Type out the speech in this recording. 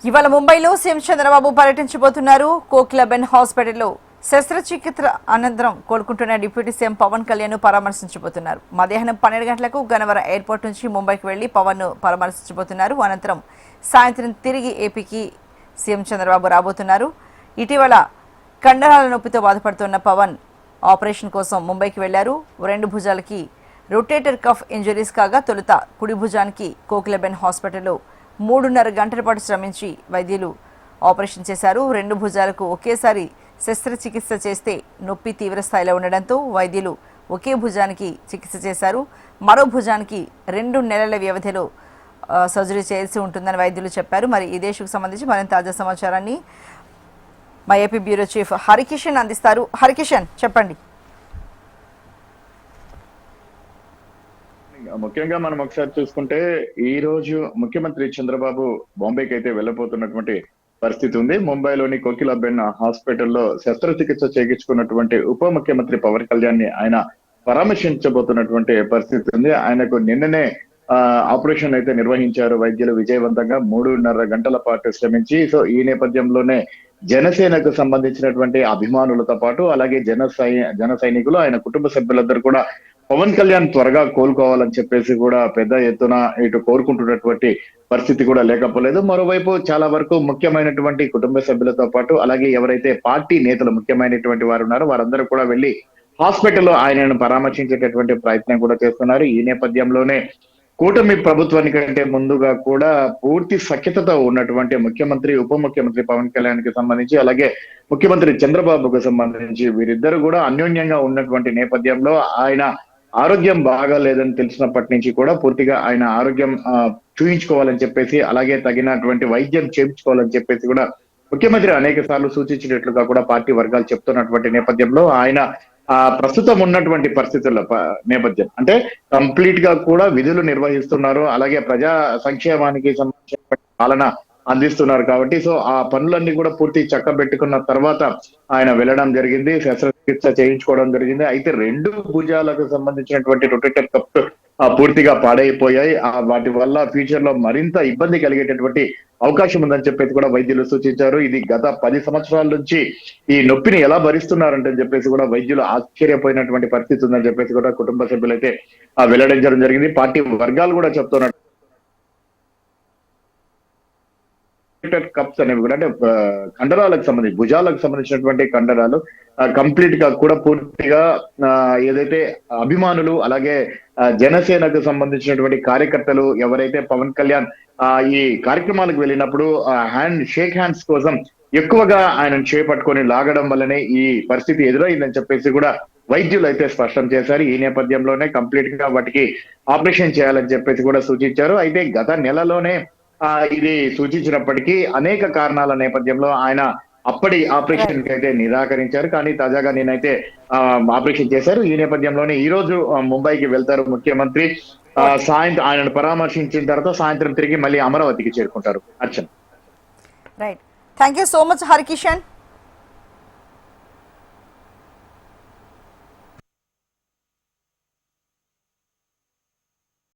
ఇవాళ ముంబైలో సీఎం చంద్రబాబు పర్యటించబోతున్నారు. కోకిలాబెన్ హాస్పిటల్లో శస్త్రచికిత్స అనంతరం కోలుకుంటున్న డిప్యూటీ సీఎం పవన్ కళ్యాణ్ పరామర్శించబోతున్నారు. మధ్యాహ్నం 12 గంటలకు గన్నవరం ఎయిర్పోర్ట్ నుంచి ముంబైకి వెళ్లి పవన్ ను పరామర్శించబోతున్నారు. అనంతరం సాయంత్రం తిరిగి ఏపీకి సీఎం చంద్రబాబు రాబోతున్నారు. ఇటీవల కండరాల నొప్పితో బాధపడుతున్న పవన్ ఆపరేషన్ కోసం ముంబైకి వెళ్లారు. రెండు భుజాలకి రొటేటర్ కఫ్ ఇంజరీస్ కాగా తొలుత కుడి భుజానికి కోకిలాబెన్ హాస్పిటల్లో 3.5 గంటల పాటు శ్రమించి వైద్యులు ఆపరేషన్ చేశారు. రెండు భుజాలకు ఒకేసారి శస్త్రచికిత్స చేస్తే నొప్పి తీవ్ర స్థాయిలో ఉండడంతో వైద్యులు ఒకే భుజానికి చికిత్స చేశారు. మరో భుజానికి 2 నెలల వ్యవధిలో సర్జరీ చేయాల్సి ఉంటుందని వైద్యులు చెప్పారు. మరి ఈ దేశకు సంబంధించి మరింత తాజా సమాచారాన్ని మా ఏపీ బ్యూరో చీఫ్ హరికిషన్ అందిస్తారు. హరికిషన్, చెప్పండి. ముఖ్యంగా మనం ఒకసారి చూసుకుంటే ఈ రోజు ముఖ్యమంత్రి చంద్రబాబు బాంబేకి అయితే వెళ్ళబోతున్నటువంటి పరిస్థితి ఉంది. ముంబైలోని కోకిలాబెన్ హాస్పిటల్లో శస్త్రచికిత్స చేయించుకున్నటువంటి ఉప ముఖ్యమంత్రి పవన్ కళ్యాణ్ ని ఆయన పరామర్శించబోతున్నటువంటి పరిస్థితి ఉంది. ఆయనకు నిన్ననే ఆపరేషన్ అయితే నిర్వహించారు వైద్యులు విజయవంతంగా 3.5 గంటల పాటు శ్రమించి. సో ఈ నేపథ్యంలోనే జనసేనకు సంబంధించినటువంటి అభిమానులతో పాటు అలాగే జన సైనికులు ఆయన కుటుంబ సభ్యులందరూ కూడా పవన్ కళ్యాణ్ త్వరగా కోలుకోవాలని చెప్పేసి కూడా పెద్ద ఎత్తున ఇటు కోరుకుంటున్నటువంటి పరిస్థితి కూడా లేకపోలేదు. మరోవైపు చాలా వరకు ముఖ్యమైనటువంటి కుటుంబ సభ్యులతో పాటు అలాగే ఎవరైతే పార్టీ నేతలు ముఖ్యమైనటువంటి వారు ఉన్నారో వారందరూ కూడా వెళ్లి హాస్పిటల్లో ఆయనను పరామర్శించేటటువంటి ప్రయత్నం కూడా చేస్తున్నారు. ఈ నేపథ్యంలోనే కూటమి ప్రభుత్వానికంటే ముందుగా కూడా పూర్తి సఖ్యతతో ఉన్నటువంటి ముఖ్యమంత్రి ఉప ముఖ్యమంత్రి పవన్ కళ్యాణ్ కి సంబంధించి అలాగే ముఖ్యమంత్రి చంద్రబాబుకు సంబంధించి వీరిద్దరు కూడా అన్యోన్యంగా ఉన్నటువంటి నేపథ్యంలో ఆయన ఆరోగ్యం బాగాలేదని తెలిసినప్పటి నుంచి కూడా పూర్తిగా ఆయన ఆరోగ్యం చూయించుకోవాలని చెప్పేసి అలాగే తగినటువంటి వైద్యం చేయించుకోవాలని చెప్పేసి కూడా ముఖ్యమంత్రి అనేక సార్లు సూచించినట్లుగా కూడా పార్టీ వర్గాలు చెప్తున్నటువంటి నేపథ్యంలో ఆయన ప్రస్తుతం ఉన్నటువంటి పరిస్థితుల నేపథ్యం అంటే కంప్లీట్ గా కూడా విధులు నిర్వహిస్తున్నారు. అలాగే ప్రజా సంక్షేమానికి సంబంధించిన పాలన అందిస్తున్నారు కాబట్టి సో ఆ పనులన్నీ కూడా పూర్తి చక్కబెట్టుకున్న తర్వాత ఆయన వెళ్ళడం జరిగింది. శస్త్రచికిత్స చేయించుకోవడం జరిగింది. అయితే 2 భుజాలకు సంబంధించినటువంటి రొటేటర్ కప్ పూర్తిగా పాడైపోయాయి. వాటి వల్ల ఫ్యూచర్ లో మరింత ఇబ్బంది కలిగేటటువంటి అవకాశం ఉందని చెప్పేసి కూడా వైద్యులు సూచించారు. ఇది గత 10 సంవత్సరాల నుంచి ఈ నొప్పిని ఎలా భరిస్తున్నారంటే చెప్పేసి కూడా వైద్యులు ఆశ్చర్యపోయినటువంటి పరిస్థితి ఉందని చెప్పేసి కూడా కుటుంబ సభ్యులైతే వెల్లడించడం జరిగింది. పార్టీ వర్గాలు కూడా చెప్తున్నారు కప్స్ అనేవి కూడా అంటే కండరాలకు సంబంధించి భుజాలకు సంబంధించినటువంటి కండరాలు కంప్లీట్ గా కూడా పూర్తిగా ఏదైతే అభిమానులు అలాగే జనసేనకు సంబంధించినటువంటి కార్యకర్తలు ఎవరైతే పవన్ కళ్యాణ్ ఈ కార్యక్రమాలకు వెళ్ళినప్పుడు షేక్ హ్యాండ్స్ కోసం ఎక్కువగా ఆయనను చేపట్టుకొని లాగడం వల్లనే ఈ పరిస్థితి ఎదురైందని చెప్పేసి కూడా వైద్యులు అయితే స్పష్టం చేశారు. ఈ నేపథ్యంలోనే కంప్లీట్ గా వాటికి ఆపరేషన్ చేయాలని చెప్పేసి కూడా సూచించారు. అయితే గత నెలలోనే ఇది సూచించినప్పటికీ అనేక కారణాల నేపథ్యంలో ఆయన అప్పటి ఆపరేషన్ కి అయితే నిరాకరించారు. కానీ తాజాగా నేనైతే ఆపరేషన్ చేశారు. ఈ నేపథ్యంలోనే ఈ రోజు ముంబైకి వెళ్తారు ముఖ్యమంత్రి. సాయంత్రం ఆయనను పరామర్శించిన తర్వాత సాయంత్రం తిరిగి మళ్ళీ అమరావతికి చేరుకుంటారు. Archana. Right, thank you so much Harikishan.